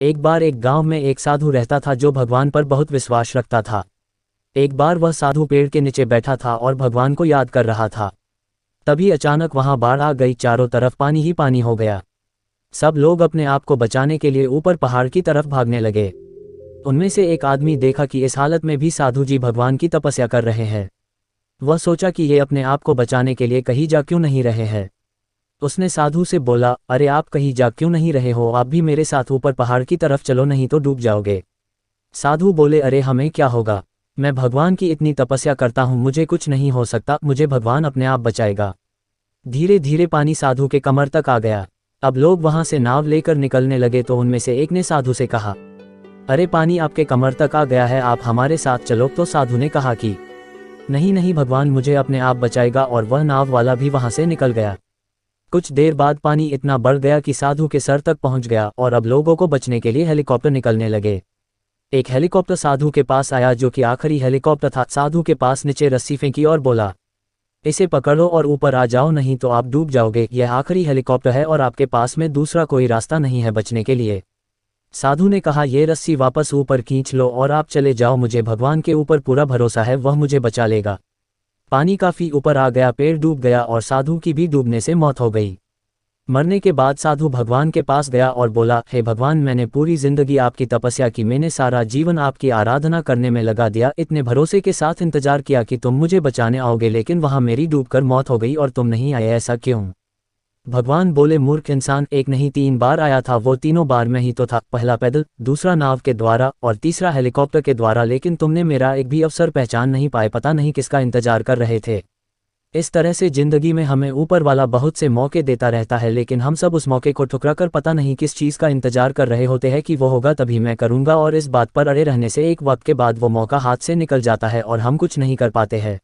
एक बार एक गांव में एक साधु रहता था जो भगवान पर बहुत विश्वास रखता था। एक बार वह साधु पेड़ के नीचे बैठा था और भगवान को याद कर रहा था। तभी अचानक वहां बाढ़ आ गई, चारों तरफ पानी ही पानी हो गया। सब लोग अपने आप को बचाने के लिए ऊपर पहाड़ की तरफ भागने लगे। उनमें से एक आदमी देखा कि इस हालत में भी साधु जी भगवान की तपस्या कर रहे हैं। वह सोचा कि ये अपने आप को बचाने के लिए कहीं जा क्यों नहीं रहे हैं। उसने साधु से बोला, अरे आप कहीं जा क्यों नहीं रहे हो, आप भी मेरे साथ ऊपर पहाड़ की तरफ चलो, नहीं तो डूब जाओगे। साधु बोले, अरे हमें क्या होगा, मैं भगवान की इतनी तपस्या करता हूँ, मुझे कुछ नहीं हो सकता, मुझे भगवान अपने आप बचाएगा। धीरे धीरे पानी साधु के कमर तक आ गया। अब लोग वहां से नाव लेकर निकलने लगे तो उनमें से एक ने साधु से कहा, अरे पानी आपके कमर तक आ गया है, आप हमारे साथ चलो। तो साधु ने कहा कि नहीं नहीं, भगवान मुझे अपने आप बचाएगा, और वह नाव वाला भी वहां से निकल गया। कुछ देर बाद पानी इतना बढ़ गया कि साधु के सर तक पहुंच गया और अब लोगों को बचने के लिए हेलीकॉप्टर निकलने लगे। एक हेलीकॉप्टर साधु के पास आया जो कि आखिरी हेलीकॉप्टर था। साधु के पास नीचे रस्सी फेंकी और बोला, इसे पकड़ो और ऊपर आ जाओ, नहीं तो आप डूब जाओगे। यह आखिरी हेलीकॉप्टर है और आपके पास में दूसरा कोई रास्ता नहीं है बचने के लिए। साधु ने कहा, ये रस्सी वापस ऊपर खींच लो और आप चले जाओ, मुझे भगवान के ऊपर पूरा भरोसा है, वह मुझे बचा लेगा। पानी काफी ऊपर आ गया, पेड़ डूब गया और साधु की भी डूबने से मौत हो गई। मरने के बाद साधु भगवान के पास गया और बोला, हे भगवान, मैंने पूरी जिंदगी आपकी तपस्या की, मैंने सारा जीवन आपकी आराधना करने में लगा दिया, इतने भरोसे के साथ इंतजार किया कि तुम मुझे बचाने आओगे, लेकिन वहां मेरी डूबकर मौत हो गई और तुम नहीं आए, ऐसा क्यों? भगवान बोले, मूर्ख इंसान, एक नहीं 3 बार आया था, वो तीनों बार में ही तो था, पहला पैदल, दूसरा नाव के द्वारा और तीसरा हेलीकॉप्टर के द्वारा, लेकिन तुमने मेरा एक भी अवसर पहचान नहीं पाए, पता नहीं किसका इंतजार कर रहे थे। इस तरह से जिंदगी में हमें ऊपर वाला बहुत से मौके देता रहता है, लेकिन हम सब उस मौके को ठुकरा कर पता नहीं किस चीज़ का इंतजार कर रहे होते हैं कि वो होगा तभी मैं करूँगा, और इस बात पर अड़े रहने से एक वक्त के बाद वो मौका हाथ से निकल जाता है और हम कुछ नहीं कर पाते हैं।